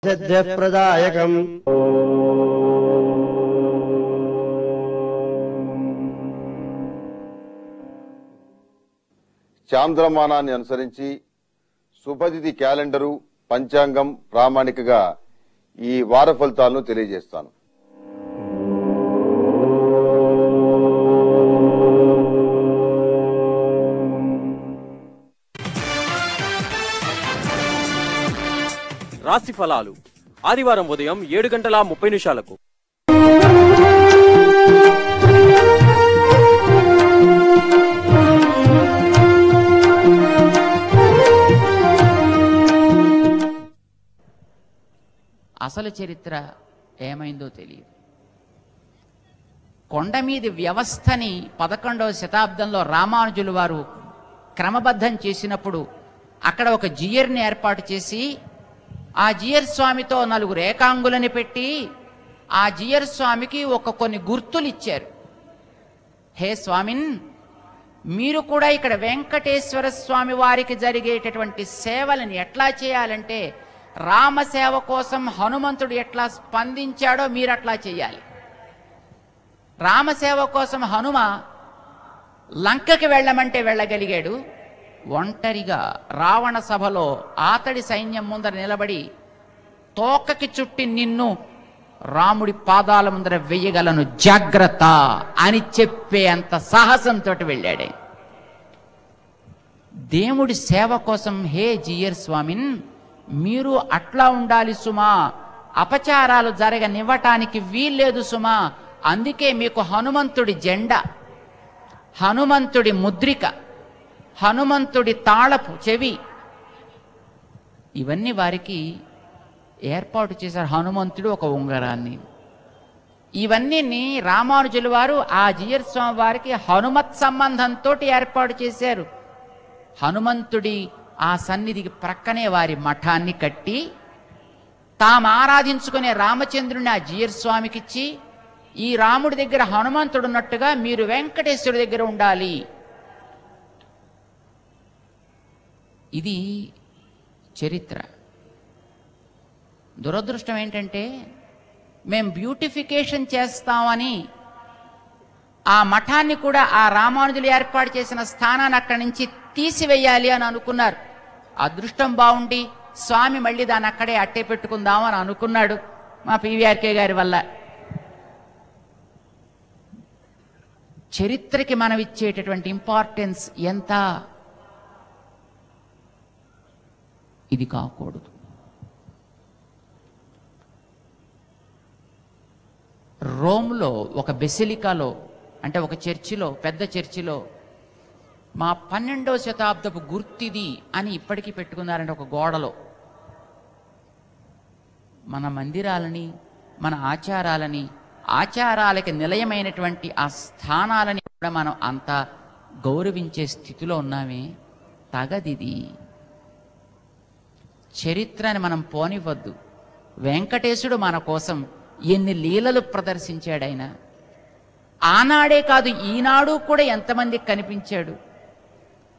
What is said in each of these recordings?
సిద్ధిప్రదాయకం. చాంద్రమానాన్ని అనుసరించి శుభతిథి క్యాలెండరు పంచాంగం ప్రామాణికగా ఈ వార ఫలితాలను తెలియజేస్తాను. రాశి ఫలాలు ఆదివారం ఉదయం 7:30 అసలు చరిత్ర ఏమైందో తెలియదు. కొండమీది వ్యవస్థని 11వ శతాబ్దంలో రామానుజులు వారు క్రమబద్ధం చేసినప్పుడు అక్కడ ఒక జియర్ని ఏర్పాటు చేసి ఆ జియర్ స్వామితో 4 ఏకాంగులని పెట్టి ఆ జియర్ స్వామికి కొన్ని గుర్తులు ఇచ్చారు. హే స్వామిన్, మీరు కూడా ఇక్కడ వెంకటేశ్వర స్వామి వారికి జరిగేటటువంటి సేవలను ఎట్లా చేయాలంటే రామసేవ కోసం హనుమంతుడు ఎట్లా స్పందించాడో మీరు అట్లా చేయాలి. రామసేవ కోసం హనుమ లంకకి వెళ్ళమంటే వెళ్ళగలిగాడు. ఒంటరిగా రావణ సభలో ఆతడి సైన్యం ముందర నిలబడి తోకకి చుట్టి నిన్ను రాముడి పాదాల ముందర వెయ్యగలను జాగ్రత్త అని చెప్పే అంత సాహసంతో వెళ్ళాడే. దేవుడి సేవ కోసం హే జియర్ స్వామిన్, మీరు అట్లా ఉండాలి సుమా, అపచారాలు జరగనివ్వటానికి వీల్లేదు సుమా. అందుకే మీకు హనుమంతుడి జెండా, హనుమంతుడి ముద్రిక, హనుమంతుడి తాళపు చెవి ఇవన్నీ వారికి ఏర్పాటు చేశారు. హనుమంతుడు ఒక ఉంగరాన్ని, ఇవన్నీ రామానుజుల వారు ఆ జియర్ స్వామి వారికి హనుమత్ సంబంధంతో ఏర్పాటు చేశారు. హనుమంతుడి ఆ సన్నిధికి ప్రక్కనే వారి మఠాన్ని కట్టి తాము ఆరాధించుకునే రామచంద్రుని ఆ జియర్ స్వామికిచ్చి ఈ రాముడి దగ్గర హనుమంతుడు ఉన్నట్టుగా మీరు వెంకటేశ్వరుడి దగ్గర ఉండాలి. ఇది చరిత్ర. దురదృష్టం ఏంటంటే మేము బ్యూటిఫికేషన్ చేస్తామని ఆ మఠాన్ని కూడా ఆ రామానుజులు ఏర్పాటు చేసిన స్థానాన్ని అక్కడి నుంచి తీసివేయాలి అని అనుకున్నారు. అదృష్టం బాగుండి స్వామి మళ్ళీ దాన్ని అక్కడే అట్టే పెట్టుకుందామని అనుకున్నాడు మా పివిఆర్కే గారి వల్ల. చరిత్రకి మనం ఇచ్చేటటువంటి ఇంపార్టెన్స్ ఎంత, ఇది కాకూడదు. రోమ్లో ఒక బెసిలికాలో అంటే ఒక చర్చిలో, పెద్ద చర్చిలో మా 12వ శతాబ్దపు గుర్తిది అని ఇప్పటికీ పెట్టుకున్నారంటే ఒక గోడలో మన మందిరాలని, మన ఆచారాలని, ఆచారాలకి నిలయమైనటువంటి ఆ స్థానాలని కూడా మనం అంత గౌరవించే స్థితిలో ఉన్నామే. తగదిది. చరిత్రని మనం పోనివ్వద్దు. వెంకటేశుడు మన కోసం ఎన్ని లీలలు ప్రదర్శించాడైన. ఆనాడే కాదు, ఈనాడు కూడా ఎంతమందికి కనిపించాడు.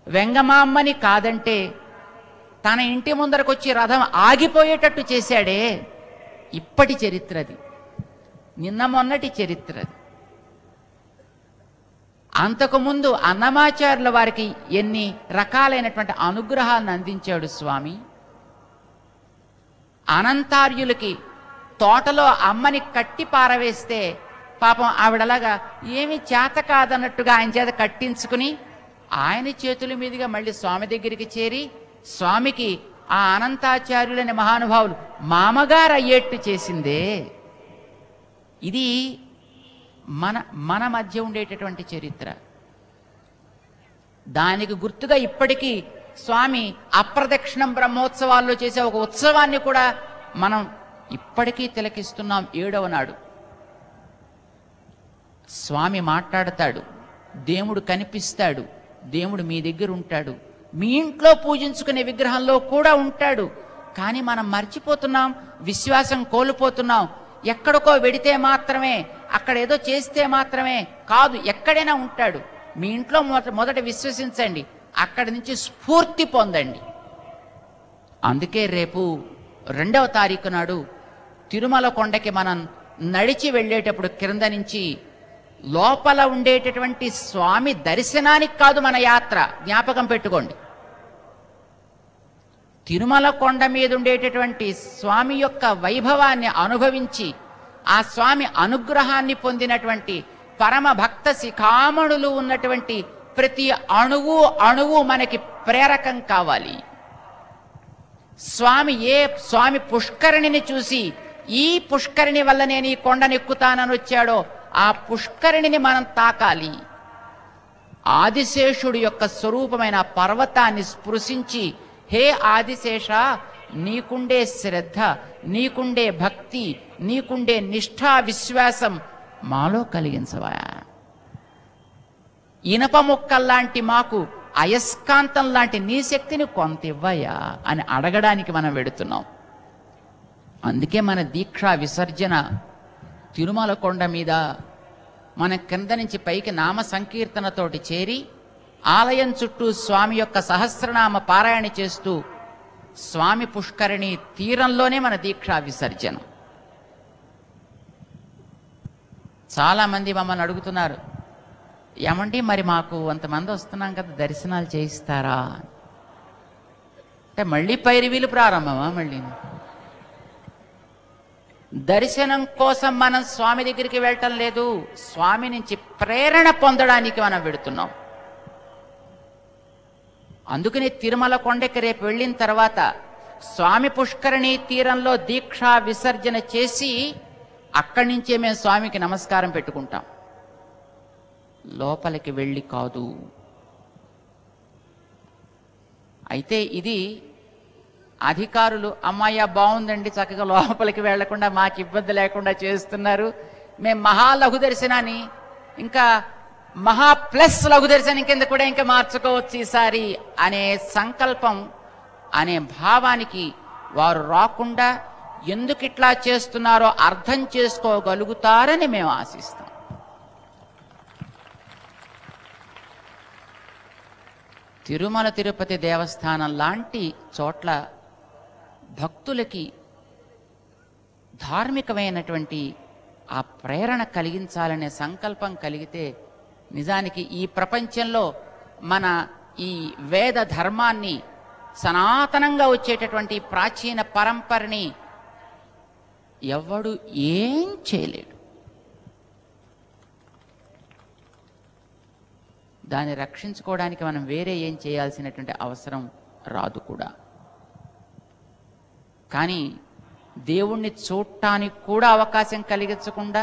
వెంగమామ్మని కాదంటే తన ఇంటి ముందరకొచ్చి రథం ఆగిపోయేటట్టు చేశాడే. ఇప్పటి చరిత్రది, నిన్న మొన్నటి చరిత్రది. అంతకుముందు అన్నమాచార్యుల వారికి ఎన్ని రకాలైనటువంటి అనుగ్రహాలను అందించాడు స్వామి. అనంతార్యులకి తోటలో అమ్మని కట్టి పారవేస్తే పాపం ఆవిడలాగా ఏమి చేత కాదన్నట్టుగా ఆయన చేత కట్టించుకుని ఆయన చేతుల మీదుగా మళ్ళీ స్వామి దగ్గరికి చేరి స్వామికి ఆ అనంతాచార్యులని మహానుభావులు మామగారు అయ్యేట్టు చేసిందే. ఇది మన మధ్య ఉండేటటువంటి చరిత్ర. దానికి గుర్తుగా ఇప్పటికీ స్వామి అప్రదక్షిణం బ్రహ్మోత్సవాల్లో చేసే ఒక ఉత్సవాన్ని కూడా మనం ఇప్పటికీ తిలకిస్తున్నాం. 7వ నాడు స్వామి మాట్లాడతాడు, దేవుడు కనిపిస్తాడు, దేవుడు మీ దగ్గర ఉంటాడు, మీ ఇంట్లో పూజించుకునే విగ్రహంలో కూడా ఉంటాడు. కానీ మనం మర్చిపోతున్నాం, విశ్వాసం కోల్పోతున్నాం. ఎక్కడికో వెడితే మాత్రమే, అక్కడ ఏదో చేస్తే మాత్రమే కాదు, ఎక్కడైనా ఉంటాడు. మీ ఇంట్లో మొదట విశ్వసించండి, అక్కడి నుంచి స్ఫూర్తి పొందండి. అందుకే రేపు 2వ తారీఖు నాడు తిరుమల కొండకి మనం నడిచి వెళ్ళేటప్పుడు క్రింద నుంచి లోపల ఉండేటటువంటి స్వామి దర్శనానికి కాదు మన యాత్ర, జ్ఞాపకం పెట్టుకోండి. తిరుమల కొండ మీద ఉండేటటువంటి స్వామి యొక్క వైభవాన్ని అనుభవించి ఆ స్వామి అనుగ్రహాన్ని పొందినటువంటి పరమ భక్త శిఖామణులు ఉన్నటువంటి ప్రతి అణువు అణువు మనకి ప్రేరకం కావాలి. స్వామి పుష్కరిణిని చూసి ఈ పుష్కరిణి వల్ల నేను ఈ కొండనెక్కుతానని వచ్చాడో ఆ పుష్కరిణిని మనం తాకాలి. ఆదిశేషుడి యొక్క స్వరూపమైన పర్వతాన్ని స్పృశించి, హే ఆదిశేష, నీకుండే శ్రద్ధ, నీకుండే భక్తి, నీకుండే నిష్ఠా విశ్వాసం మాలో కలిగించవా. ఇనప ముక్కల్లాంటి మాకు అయస్కాంతం లాంటి నీ శక్తిని కొంత ఇవ్వయా అని అడగడానికి మనం వెడుతున్నాం. అందుకే మన దీక్షా విసర్జన తిరుమల కొండ మీద మన కింద నుంచి పైకి నామ సంకీర్తనతోటి చేరి ఆలయం చుట్టూ స్వామి యొక్క సహస్రనామ పారాయణ చేస్తూ స్వామి పుష్కరిణి తీరంలోనే మన దీక్షా విసర్జన. చాలామంది మమ్మల్ని అడుగుతున్నారు, ఏమండి మరి మాకు అంతమంది వస్తున్నాం కదా దర్శనాలు చేయిస్తారా అంటే, మళ్ళీ పైరివీలు ప్రారంభమా? మళ్ళీ దర్శనం కోసం మనం స్వామి దగ్గరికి వెళ్ళటం లేదు, స్వామి నుంచి ప్రేరణ పొందడానికి మనం వెడుతున్నాం. అందుకని తిరుమల కొండకి రేపు వెళ్ళిన తర్వాత స్వామి పుష్కరిణి తీరంలో దీక్షా విసర్జన చేసి అక్కడి నుంచే మేము స్వామికి నమస్కారం పెట్టుకుంటాం, లోపలికి వెళ్ళి కాదు. అయితే ఇది అధికారులు అమ్మాయ్య బాగుందండి, చక్కగా లోపలికి వెళ్లకుండా మాకు ఇబ్బంది లేకుండా చేస్తున్నారు, మేము మహా లఘు దర్శనాన్ని ఇంకా మహా ప్లస్ లఘు దర్శనం కింద కూడా ఇంకా మార్చుకోవచ్చు ఈసారి అనే సంకల్పం అనే భావానికి వారు రాకుండా ఎందుకు ఇట్లా చేస్తున్నారో అర్థం చేసుకోగలుగుతారని మేము ఆశిస్తాం. తిరుమల తిరుపతి దేవస్థానం లాంటి చోట్ల భక్తులకి ధార్మికమైనటువంటి ఆ ప్రేరణ కలిగించాలనే సంకల్పం కలిగితే నిజానికి ఈ ప్రపంచంలో మన ఈ వేద ధర్మాన్ని సనాతనంగా వచ్చేటటువంటి ప్రాచీన పరంపరని ఎవడు ఏం చేయలేడు. దాన్ని రక్షించుకోవడానికి మనం వేరే ఏం చేయాల్సినటువంటి అవసరం రాదు కూడా. కానీ దేవుణ్ణి చూడటానికి కూడా అవకాశం కలిగించకుండా,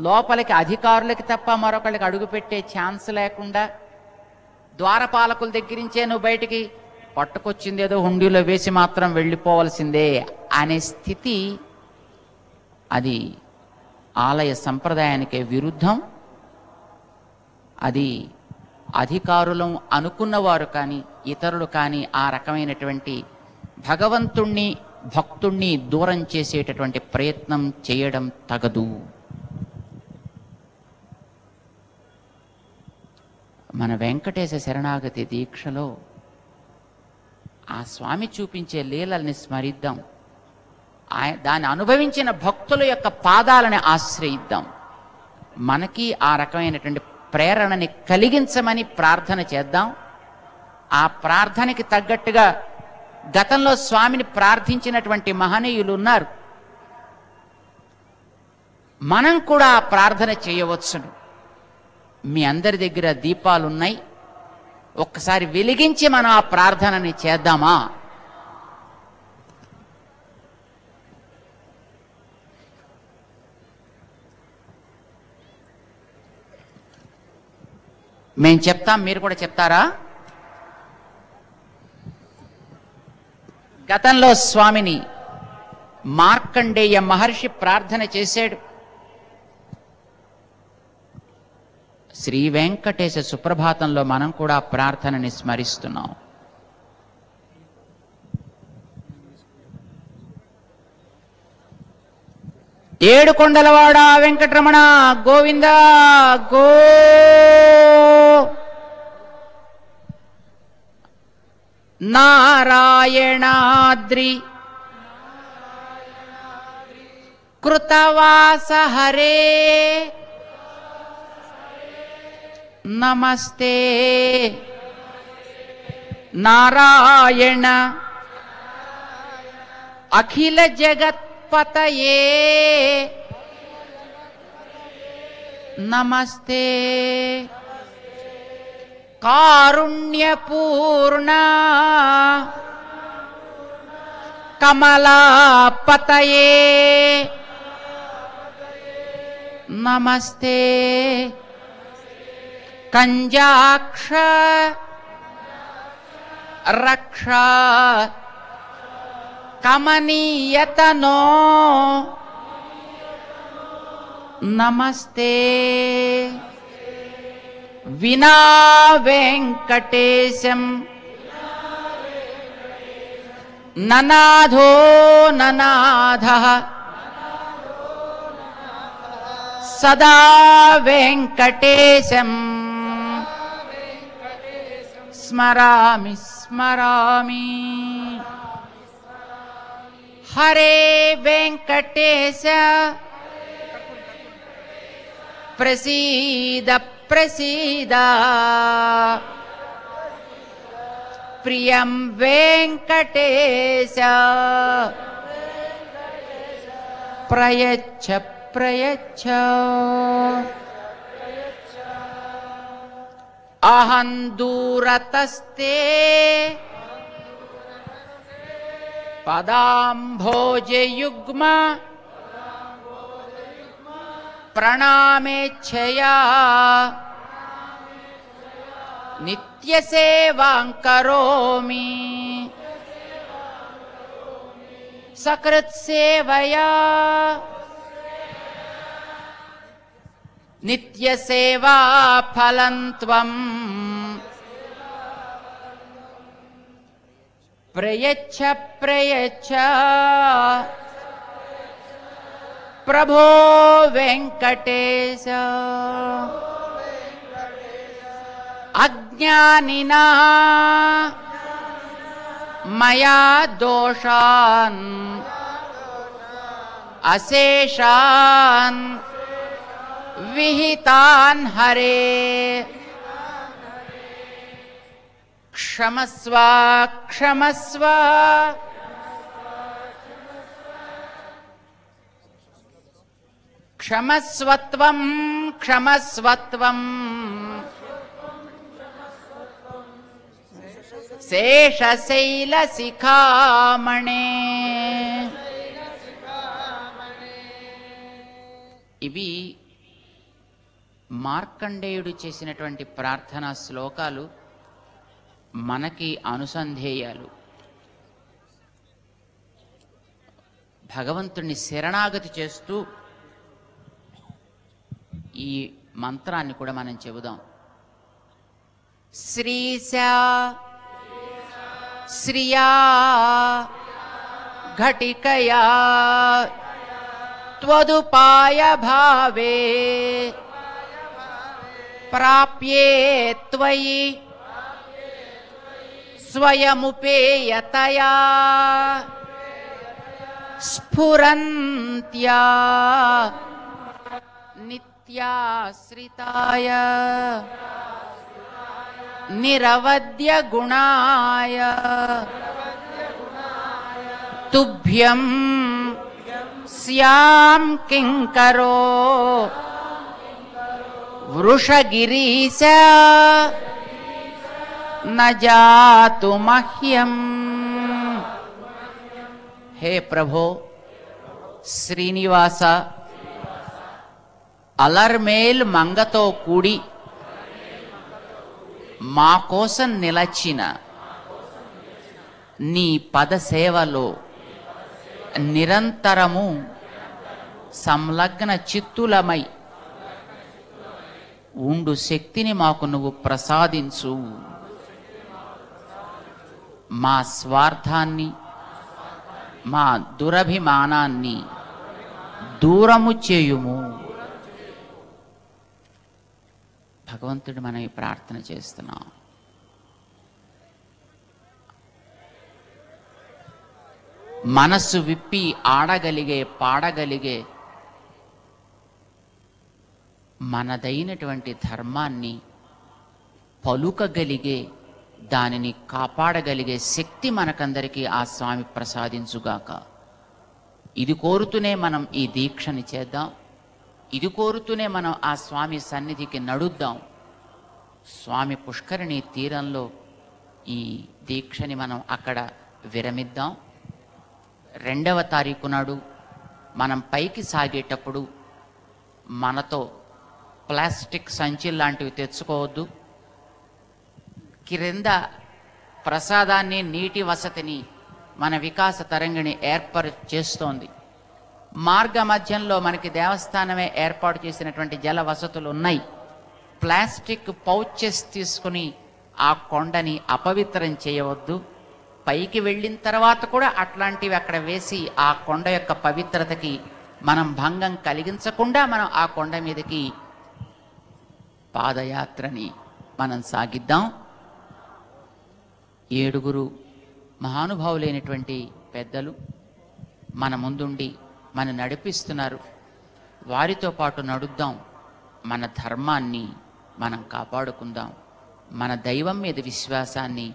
లోపలికి అధికారులకి తప్ప మరొకళ్ళకి అడుగుపెట్టే ఛాన్స్ లేకుండా, ద్వారపాలకుల దగ్గరించే నువ్వు బయటికి పట్టుకొచ్చిందేదో హుండీలో వేసి మాత్రం వెళ్ళిపోవలసిందే అనే స్థితి, అది ఆలయ సంప్రదాయానికి విరుద్ధం. అది అధికారులం అనుకున్నవారు కానీ ఇతరులు కానీ ఆ రకమైనటువంటి భగవంతుణ్ణి భక్తుణ్ణి దూరం చేసేటటువంటి ప్రయత్నం చేయడం తగదు. మన వెంకటేశ శరణాగతి దీక్షలో ఆ స్వామి చూపించే లీలల్ని స్మరిద్దాం, దాన్ని అనుభవించిన భక్తుల యొక్క పాదాలని ఆశ్రయిద్దాం. మనకి ఆ రకమైనటువంటి ప్రేరణని కలిగించమని ప్రార్థన చేద్దాం. ఆ ప్రార్థనకి తగ్గట్టుగా గతంలో స్వామిని ప్రార్థించినటువంటి మహనీయులు ఉన్నారు, మనం కూడా ఆ ప్రార్థన చేయవచ్చును. మీ అందరి దగ్గర దీపాలు ఉన్నాయి, ఒక్కసారి వెలిగించి మనం ఆ ప్రార్థనని చేద్దామా? మేం చెప్తాం, మీరు కూడా చెప్తారా? గతంలో స్వామిని మార్కండేయ మహర్షి ప్రార్థన చేశాడు. శ్రీ వెంకటేశ సుప్రభాతంలో మనం కూడా ప్రార్థనని స్మరిస్తున్నాం. ఏడుకొండలవాడ వెంకటరమణ గోవింద గో. నారాయణాద్రి కృతవాస హరే నమస్తే నారాయణ అఖిల జగత్పతయే నమస్తే కారుణ్యపూర్ణ కమలాపతయే నమస్తే కంజాక్ష రక్ష కమనీయతనో నమస్తే వినా వెంకటేశం ననాథో ననాథః సదా వెంకటేశం స్మరామి స్మరామి. హరే వెంకటేశ ప్రసీద ప్రసీద ప్రియం వెంకటేశ ప్రయచ్ఛ ప్రయచ్ఛ. అహం దూరతస్తే పదాంభోజయుగ్మ ప్రణామేచ్ఛయా నిత్యసేవాం కరోమి. సకృత్సేవయా నిత్యసేవా ఫలం త్వం ప్రయచ్ఛ ప్రయచ్ఛ. ప్రభో వెంకటేశ అజ్ఞానినా మయా దోషాన్ అశేషాన్ విహితాన్ హరే క్షమస్వ క్షమస్వ. క్షమస్వత్వం క్షమస్వత్వం శేషశైలశిఖామణే. ఇవి మార్కండేయుడు చేసినటువంటి ప్రార్థనా శ్లోకాలు మనకి అనుసంధేయాలు. భగవంతుణ్ణి శరణాగతి చేస్తూ ఈ మంత్రాన్ని కూడా మనం చెబుదాం. శ్రీశా శ్రియా ఘటికయా త్వదుపాయ భావే ప్రాప్యే త్వయి స్వయముపేయతయా స్ఫురంత్యా నిత్యాశ్రితాయ నిరవద్య గుణాయ తుభ్యం స్యాం కింకరో వృషగిరీశ న జాతు మహ్యం. హే ప్రభో శ్రీనివాస, అలర్మేల్ మంగతో కూడి మా కోసం నిలచిన నీ పదసేవలో నిరంతరము సంలగ్న చిత్తులమై ఉండు శక్తిని మాకు నువ్వు ప్రసాదించు. మా స్వార్థాన్ని మా దురభిమానాన్ని దూరము చేయుము. భగవంతుడు మనం ఈ ప్రార్థన చేస్తున్నాం. మనస్సు విప్పి ఆడగలిగే, పాడగలిగే, మనదైనటువంటి ధర్మాన్ని పలుకగలిగే, దానిని కాపాడగలిగే శక్తి మనకందరికీ ఆ స్వామి ప్రసాదించుగాక. ఇది కోరుతూనే మనం ఈ దీక్షని చేద్దాం. ఇది కోరుతూనే మనం ఆ స్వామి సన్నిధికి నడుద్దాం. స్వామి పుష్కరిణి తీరంలో ఈ దీక్షని మనం అక్కడ విరమిద్దాం. 2వ తారీఖు నాడు మనం పైకి సాగేటప్పుడు మనతో ప్లాస్టిక్ సంచులు లాంటివి తెచ్చుకోవద్దు. క్రింద ప్రసాదాన్ని, నీటి వసతిని మన వికాస తరంగిణి ఏర్పాటు చేస్తోంది. మార్గ మధ్యంలో మనకి దేవస్థానమే ఏర్పాటు చేసినటువంటి జల వసతులు ఉన్నాయి. ప్లాస్టిక్ పౌచెస్ తీసుకుని ఆ కొండని అపవిత్రం చేయవద్దు. పైకి వెళ్ళిన తర్వాత కూడా అట్లాంటివి అక్కడ వేసి ఆ కొండ యొక్క పవిత్రతకి మనం భంగం కలిగించకుండా మనం ఆ కొండ మీదకి పాదయాత్రని మనం సాగిద్దాం. 7 మహానుభావులైనటువంటి పెద్దలు మన ముందుండి మన నడిపిస్తున్నారు. వారితో పాటు నడుద్దాం. మన ధర్మాన్ని మనం కాపాడుకుందాం. మన దైవం మీద విశ్వాసాన్ని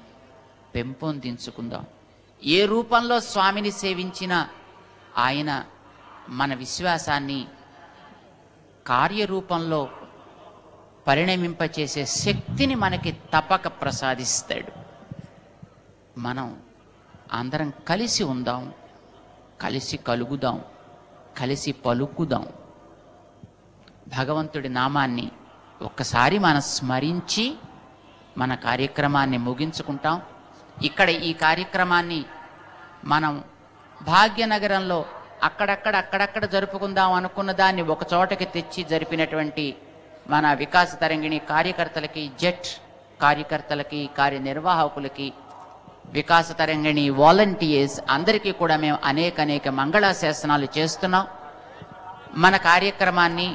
పెంపొందించుకుందాం. ఏ రూపంలో స్వామిని సేవించినా ఆయన మన విశ్వాసాన్ని కార్యరూపంలో పరిణమింపచేసే శక్తిని మనకి తప్పక ప్రసాదిస్తాడు. మనం అందరం కలిసి ఉందాం, కలిసి కలుగుదాం, కలిసి పలుకుదాం. భగవంతుడి నామాన్ని ఒక్కసారి మనం స్మరించి మన కార్యక్రమాన్ని ముగించుకుంటాం. ఇక్కడ ఈ కార్యక్రమాన్ని మనం భాగ్యనగరంలో అక్కడక్కడ జరుపుకుందాం అనుకున్న దాన్ని ఒక చోటకి తెచ్చి జరిపినటువంటి మన వికాస తరంగిణి కార్యకర్తలకి, జెట్ కార్యకర్తలకి, కార్యనిర్వాహకులకి, వికాస తరంగిణి వాలంటీర్స్ అందరికీ కూడా మేము అనేక మంగళాశాసనాలు చేస్తున్నాం. మన కార్యక్రమాన్ని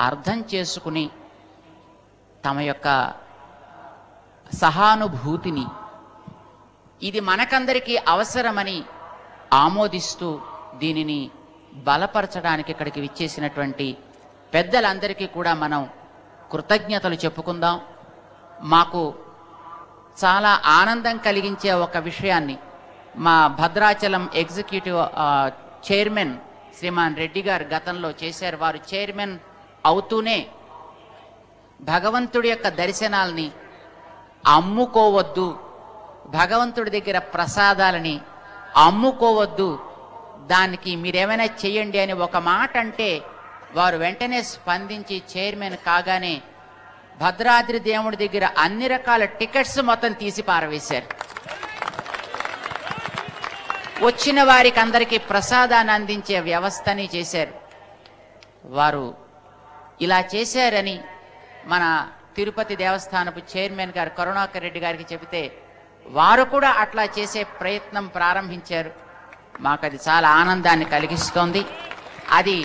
అర్థం చేసుకుని తమ యొక్క సహానుభూతిని ఇది మనకందరికీ అవసరమని ఆమోదిస్తూ దీనిని బలపరచడానికి ఇక్కడికి విచ్చేసినటువంటి పెద్దలందరికీ కూడా మనం కృతజ్ఞతలు చెప్పుకుందాం. మాకు చాలా ఆనందం కలిగించే ఒక విషయాన్ని మా భద్రాచలం ఎగ్జిక్యూటివ్ చైర్మన్ శ్రీమాన్ రెడ్డి గారు గతంలో చేశారు. వారు చైర్మన్ అవుతూనే భగవంతుడి యొక్క దర్శనాల్ని అమ్ముకోవద్దు, భగవంతుడి దగ్గర ప్రసాదాలని అమ్ముకోవద్దు, దానికి మీరేమైనా చెయ్యండి అని ఒక మాట అంటే వారు వెంటనే స్పందించి చైర్మన్ కాగానే భద్రాద్రి దేవుడి దగ్గర అన్ని రకాల టికెట్స్ మొత్తం తీసి పారవేశారు. వచ్చిన వారికి అందరికీ ప్రసాదాన్ని అందించే వ్యవస్థని చేశారు. వారు ఇలా చేశారని మన తిరుపతి దేవస్థానపు చైర్మన్ గారు కరుణాకర్ రెడ్డి గారికి చెబితే వారు కూడా అట్లా చేసే ప్రయత్నం ప్రారంభించారు. మాకు అది చాలా ఆనందాన్ని కలిగిస్తోంది. అది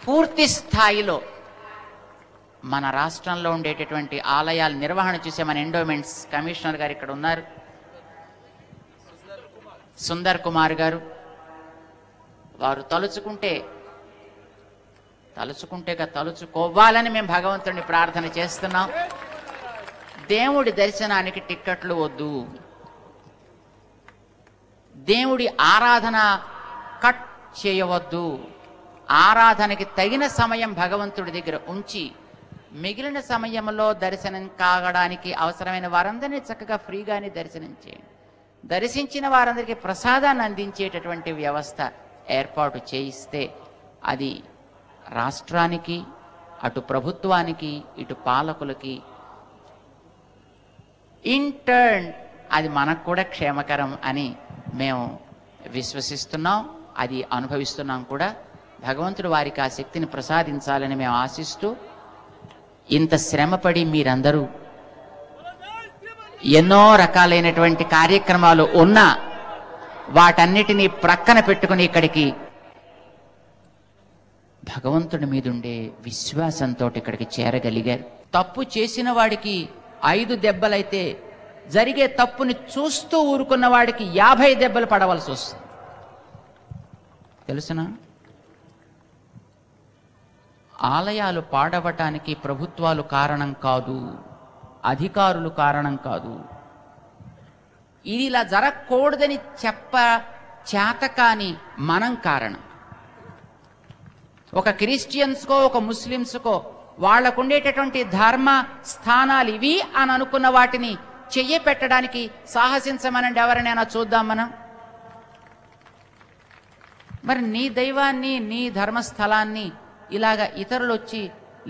పూర్తి స్థాయిలో మన రాష్ట్రంలో ఉండేటటువంటి ఆలయాల నిర్వహణ చూసే మన ఎండోమెంట్స్ కమిషనర్ గారు ఇక్కడ ఉన్నారు, సుందర్ కుమార్ గారు. వారు తలుచుకోవాలని మేము భగవంతుడిని ప్రార్థన చేస్తున్నాం. దేవుడి దర్శనానికి టిక్కెట్లు వద్దు, దేవుడి ఆరాధన కట్ చేయవద్దు. ఆరాధనకి తగిన సమయం భగవంతుడి దగ్గర ఉంచి మిగిలిన సమయంలో దర్శనం కాగడానికి అవసరమైన వారందరినీ చక్కగా ఫ్రీగానే దర్శనం చేయండి. దర్శించిన వారందరికీ ప్రసాదాన్ని అందించేటటువంటి వ్యవస్థ ఏర్పాటు చేయిస్తే అది రాష్ట్రానికి, అటు ప్రభుత్వానికి, ఇటు పాలకులకి ఇన్ టర్న్ అది మనకు కూడా క్షేమకరం అని మేము విశ్వసిస్తున్నాం. అది అనుభవిస్తున్నాం కూడా. భగవంతుడు వారికి ఆ శక్తిని ప్రసాదించాలని మేము ఆశిస్తూ, ఇంత శ్రమపడి మీరందరూ ఎన్నో రకాలైనటువంటి కార్యక్రమాలు ఉన్నా వాటన్నిటినీ ప్రక్కన పెట్టుకుని ఇక్కడికి భగవంతుడి మీదుండే విశ్వాసంతో ఇక్కడికి చేరగలిగారు. తప్పు చేసిన వాడికి 5 దెబ్బలైతే జరిగే తప్పుని చూస్తూ ఊరుకున్న వాడికి 50 దెబ్బలు పడవలసి వస్తుంది. తెలుసునా? ఆలయాలు పాడవటానికి ప్రభుత్వాలు కారణం కాదు, అధికారులు కారణం కాదు. ఇది ఇలా జరగకూడదని చేతకాని మనం కారణం. ఒక క్రిస్టియన్స్కో ఒక ముస్లిమ్స్కో వాళ్లకు ఉండేటటువంటి ధర్మ స్థానాలు ఇవి అని అనుకున్న వాటిని చెయ్యి పెట్టడానికి సాహసించమనండి ఎవరినైనా చూద్దాం మనం. మరి నీ దైవాన్ని నీ ధర్మస్థలాన్ని ఇలాగా ఇతరులు వచ్చి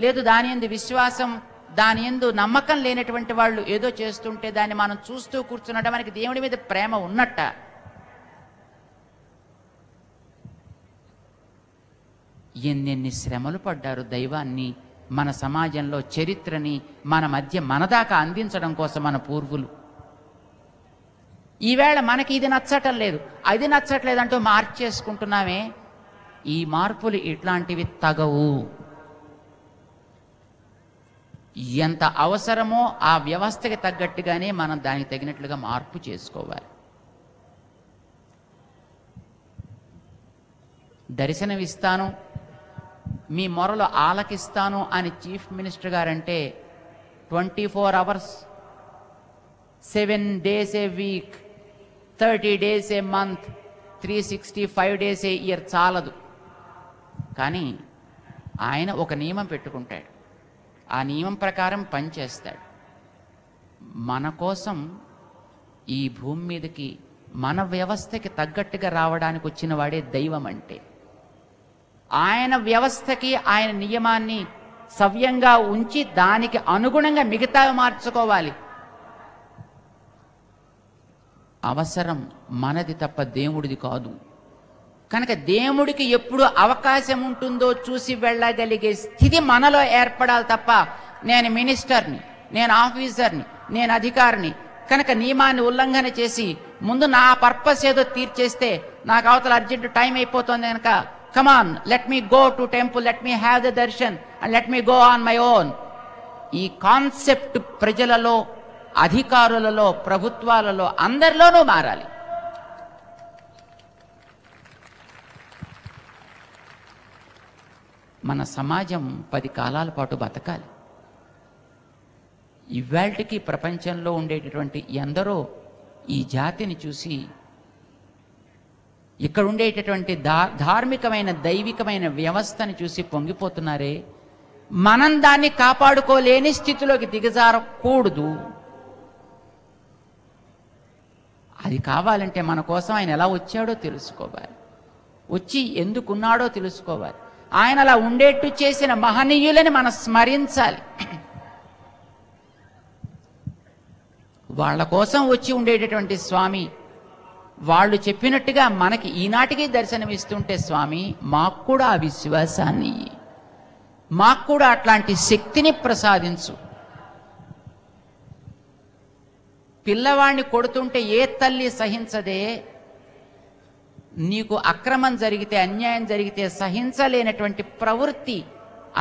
లేదు దాని యందు విశ్వాసం దాని యందు నమ్మకం లేనటువంటి వాళ్ళు ఏదో చేస్తుంటే దాన్ని మనం చూస్తూ కూర్చున్నట్టు మనకి దేవుడి మీద ప్రేమ ఉన్నట్ట? ఎన్నెన్ని శ్రమలు పడ్డారు దైవాన్ని మన సమాజంలో చరిత్రని మన మధ్య మనదాకా అందించడం కోసం మన పూర్వులు. ఈవేళ మనకి ఇది నచ్చటం లేదు అది నచ్చట్లేదంటూ మార్చేసుకుంటున్నామే. ఈ మార్పులు ఇట్లాంటివి తగవు. ఎంత అవసరమో ఆ వ్యవస్థకి తగ్గట్టుగానే మనం దానికి తగినట్లుగా మార్పు చేసుకోవాలి. దర్శనమిస్తాను మీ మొరలు ఆలకిస్తాను అని chief minister guarantee 24 hours 7 days a week 30 days a month 365 days a year చాలదు. కానీ ఆయన ఒక నియమం పెట్టుకుంటాడు, ఆ నియమం ప్రకారం పనిచేస్తాడు. మన కోసం ఈ భూమి మీదకి మన వ్యవస్థకి తగ్గట్టుగా రావడానికి వచ్చిన వాడే దైవం. అంటే ఆయన వ్యవస్థకి ఆయన నియమాన్ని సవ్యంగా ఉంచి దానికి అనుగుణంగా మిగతావి మార్చుకోవాలి. అవసరం మనది తప్ప దేవుడిది కాదు. కనుక దేవుడికి ఎప్పుడు అవకాశం ఉంటుందో చూసి వెళ్ళగలిగే స్థితి మనలో ఏర్పడాలి తప్ప నేను మినిస్టర్ని, నేను ఆఫీసర్ని, నేను అధికారిని కనుక నియమాన్ని ఉల్లంఘన చేసి ముందు నా పర్పస్ ఏదో తీర్చేస్తే నాకు అవతల అర్జెంట్ టైం అయిపోతుంది కనుక come on let me go to temple, let me have the Darshan and let me go on my own. ఈ కాన్సెప్ట్ ప్రజలలో, అధికారులలో, ప్రభుత్వాలలో అందరిలోనూ మారాలి. మన సమాజం 10 కాలాల పాటు బతకాలి. ఇవాల్టికి ప్రపంచంలో ఉండేటటువంటి ఎందరో ఈ జాతిని చూసి ఇక్కడ ఉండేటటువంటి ధార్మికమైన దైవికమైన వ్యవస్థని చూసి పొంగిపోతున్నారే. మనం దాన్ని కాపాడుకోలేని స్థితిలోకి దిగజారకూడదు. అది కావాలంటే మన కోసం ఆయన ఎలా వచ్చాడో తెలుసుకోవాలి, వచ్చి ఎందుకున్నాడో తెలుసుకోవాలి. ఆయన అలా ఉండేట్టు చేసిన మహనీయులని మనం స్మరించాలి. వాళ్ళ కోసం వచ్చి ఉండేటటువంటి స్వామి వాళ్ళు చెప్పినట్టుగా మనకి ఈనాటికి దర్శనమిస్తుంటే స్వామి మాకు కూడా ఆ విశ్వాసాన్ని, మాకు కూడా అట్లాంటి శక్తిని ప్రసాదించు. పిల్లవాడిని కొడుతుంటే ఏ తల్లి సహించదే, నీకు అక్రమం జరిగితే అన్యాయం జరిగితే సహించలేనటువంటి ప్రవృత్తి,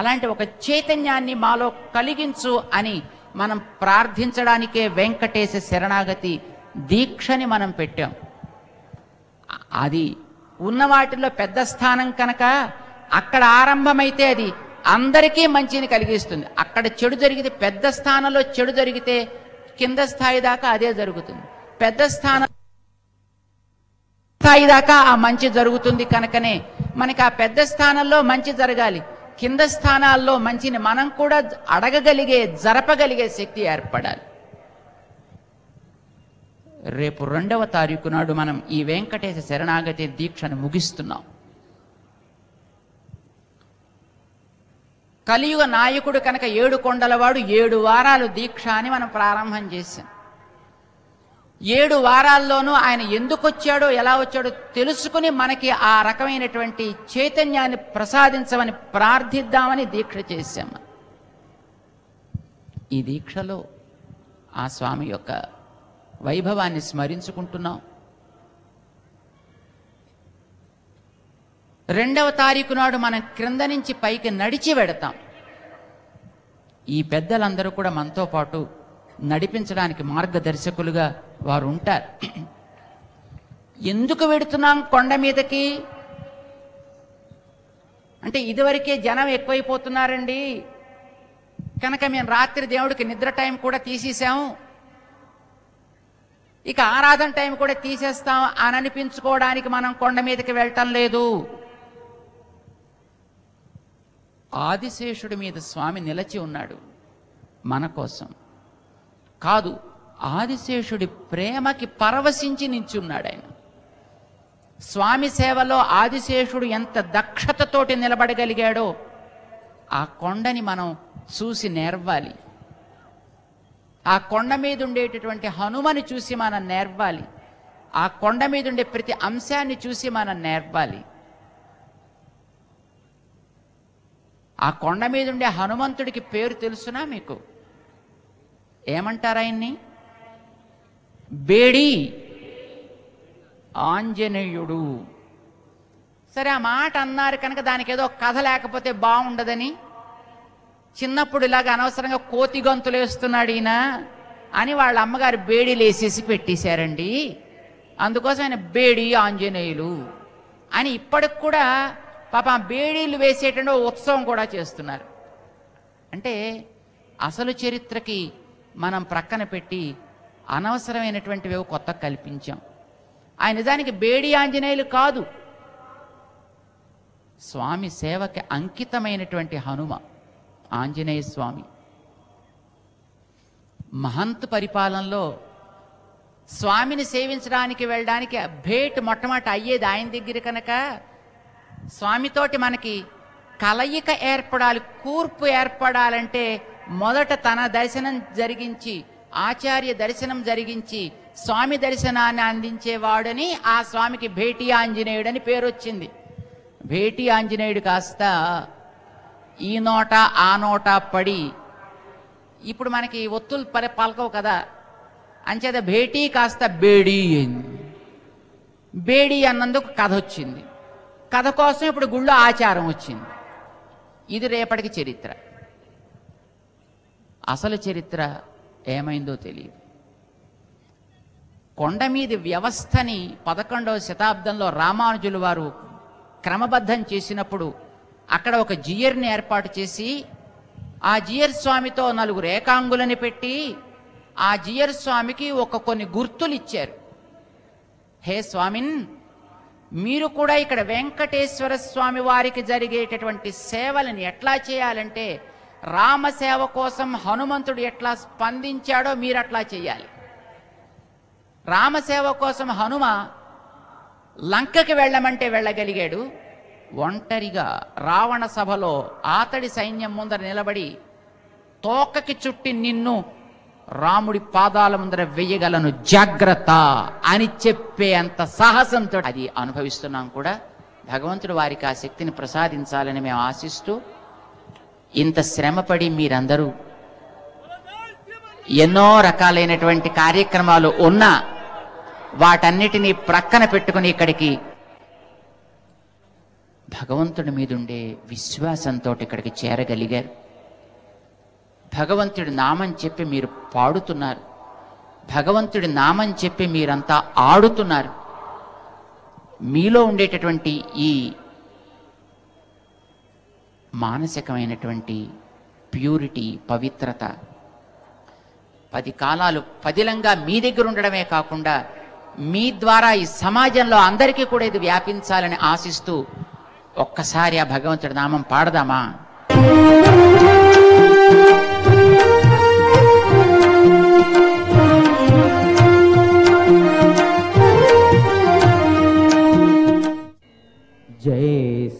అలాంటి ఒక చైతన్యాన్ని మాలో కలిగించు అని మనం ప్రార్థించడానికే వెంకటేశ శరణాగతి దీక్షని మనం పెట్టాం. అది ఉన్న వాటిలో పెద్ద స్థానం కనుక అక్కడ ఆరంభమైతే అది అందరికీ మంచిని కలిగిస్తుంది. అక్కడ చెడు జరిగితే, పెద్ద స్థానంలో చెడు జరిగితే కింద స్థాయి దాకా అదే జరుగుతుంది. పెద్ద స్థానం స్థాయి దాకా ఆ మంచి జరుగుతుంది. కనుకనే మనకి ఆ పెద్ద స్థానంలో మంచి జరగాలి, కింద స్థానాల్లో మంచిని మనం కూడా అడగగలిగే, జరపగలిగే శక్తి ఏర్పడాలి. రేపు 2వ తారీఖు నాడు మనం ఈ వెంకటేశ శరణాగతి దీక్షను ముగిస్తున్నాం. కలియుగ నాయకుడు కనుక 7 కొండలవాడు 7 వారాలు దీక్ష అని మనం ప్రారంభం చేశాం. 7 వారాల్లోనూ ఆయన ఎందుకు వచ్చాడో ఎలా వచ్చాడో తెలుసుకుని మనకి ఆ రకమైనటువంటి చైతన్యాన్ని ప్రసాదించమని ప్రార్థిద్దామని దీక్ష చేశాం. ఈ దీక్షలో ఆ స్వామి యొక్క వైభవాన్ని స్మరించుకుంటున్నాం. 2వ తారీఖు నాడు మనం క్రింద నుంచి పైకి నడిచి వెడతాం. ఈ పెద్దలందరూ కూడా మనతో పాటు నడిపించడానికి మార్గదర్శకులుగా వారు ఉంటారు. ఎందుకు వెడుతున్నాం కొండ మీదకి అంటే ఇదివరకే జనం ఎక్కువైపోతున్నారండి కనుక మేము రాత్రి దేవుడికి నిద్ర టైం కూడా తీసేసాం, ఇక ఆరాధన టైం కూడా తీసేస్తాం అని అనిపించుకోవడానికి మనం కొండ మీదకి వెళ్ళటం లేదు. ఆదిశేషుడి మీద స్వామి నిలిచి ఉన్నాడు మన కోసం కాదు, ఆదిశేషుడి ప్రేమకి పరవశించి నించున్నాడు ఆయన. స్వామి సేవలో ఆదిశేషుడు ఎంత దక్షతతోటి నిలబడగలిగాడో ఆ కొండని మనం చూసి నేర్వాలి. ఆ కొండ మీద ఉండేటటువంటి హనుమని చూసి మనం నేర్వాలి. ఆ కొండ మీద ఉండే ప్రతి అంశాన్ని చూసి మనం నేర్వాలి. ఆ కొండ మీద ఉండే హనుమంతుడికి పేరు తెలుసునా మీకు? ఏమంటారు ఆయన్ని? బేడి ఆంజనేయుడు. సరే, ఆ మాట అన్నారు కనుక దానికి ఏదో కథ లేకపోతే బాగుండదని, చిన్నప్పుడు ఇలాగ అనవసరంగా కోతి గంతులు వేస్తున్నాడు ఈయన అని వాళ్ళ అమ్మగారు బేడీలు వేసేసి పెట్టేశారండి. అందుకోసం ఆయన బేడి ఆంజనేయులు అని ఇప్పటికి కూడా పాప బేడీలు వేసేటంటే ఉత్సవం కూడా చేస్తున్నారు. అంటే అసలు చరిత్రకి మనం ప్రక్కన పెట్టి అనవసరమైనటువంటివి కొత్త కల్పించాం. ఆయన నిజానికి బేడి ఆంజనేయులు కాదు, స్వామి సేవకి అంకితమైనటువంటి హనుమ ఆంజనేయ స్వామి. మహంత్ పరిపాలనలో స్వామిని సేవించడానికి వెళ్ళడానికి భేట్ మొట్టమొదటి అయ్యేది ఆయన దగ్గర కనుక స్వామితోటి మనకి కలయిక ఏర్పడాలి, కూర్పు ఏర్పడాలంటే మొదట తన దర్శనం జరిగించి ఆచార్య దర్శనం జరిగించి స్వామి దర్శనాన్ని అందించేవాడని ఆ స్వామికి భేటీ ఆంజనేయుడు అని పేరు వచ్చింది. భేటీ ఆంజనేయుడు కాస్త ఈ నోట ఆ నోట పడి ఇప్పుడు మనకి ఒత్తులు పలకవు కదా, అంచేత భేటీ కాస్త బేడీ అయింది. బేడీ అన్నందుకు కథ వచ్చింది, కథ కోసం ఇప్పుడు గుళ్ళో ఆచారం వచ్చింది. ఇది రేపటికి చరిత్ర. అసలు చరిత్ర ఏమైందో తెలియదు. కొండ మీది వ్యవస్థని 11వ శతాబ్దంలో రామానుజులు వారు క్రమబద్ధం చేసినప్పుడు అక్కడ ఒక జియర్ని ఏర్పాటు చేసి ఆ జియర్ స్వామితో 4 ఏకాంగులని పెట్టి ఆ జియర్ స్వామికి కొన్ని గుర్తులు ఇచ్చారు. హే స్వామిన్, మీరు కూడా ఇక్కడ వెంకటేశ్వర స్వామి వారికి జరిగేటటువంటి సేవలను ఎట్లా చేయాలంటే రామసేవ కోసం హనుమంతుడు ఎట్లా స్పందించాడో మీరు అట్లా చేయాలి. రామసేవ కోసం హనుమ లంకకి వెళ్ళమంటే వెళ్ళగలిగాడు. ఒంటరిగా రావణ సభలో ఆతడి సైన్యం ముందర నిలబడి తోకకి చుట్టి నిన్ను రాముడి పాదాల ముందర వెయ్యగలను జాగ్రత్త అని చెప్పే అంత సాహసంతో అది అనుభవిస్తున్నాం కూడా. భగవంతుడు వారికి ఆ శక్తిని ప్రసాదించాలని మేము ఆశిస్తూ, ఇంత శ్రమపడి మీరందరూ ఎన్నో రకాలైనటువంటి కార్యక్రమాలు ఉన్నా వాటన్నిటినీ ప్రక్కన పెట్టుకుని ఇక్కడికి భగవంతుడి మీదుండే విశ్వాసంతో ఇక్కడికి చేరగలిగారు. భగవంతుడి నామం చెప్పి మీరు పాడుతున్నారు, భగవంతుడి నామం చెప్పి మీరంతా ఆడుతున్నారు. మీలో ఉండేటటువంటి ఈ మానసికమైనటువంటి ప్యూరిటీ, పవిత్రత 10 కాలాలు పదిలంగా మీ దగ్గర ఉండడమే కాకుండా మీ ద్వారా ఈ సమాజంలో అందరికీ కూడా ఇది వ్యాపించాలని ఆశిస్తూ ఒక్కసారి ఆ భగవంతుడి నామం పాడదామా? जय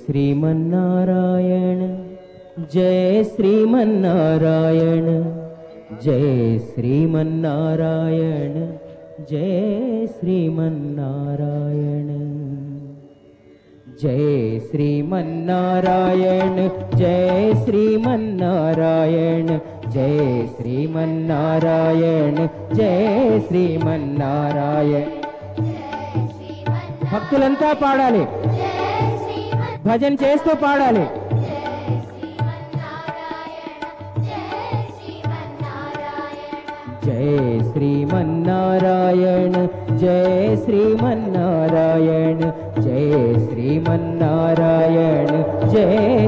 श्रीमन्नारायण, जय श्रीमन्नारायण, जय श्रीमन्नारायण, जय श्रीमन्नारायण, जय श्रीमन्नारायण, जय श्रीमन्नारायण, जय श्रीमन्नारायण, जय श्रीमन्नारायण. భక్తులంతా పాడాలి, భజన చేస్తూ పాడాలి. जय श्रीमन्नारायण जय श्रीमन्नारायण जय श्रीमन्नारायण जय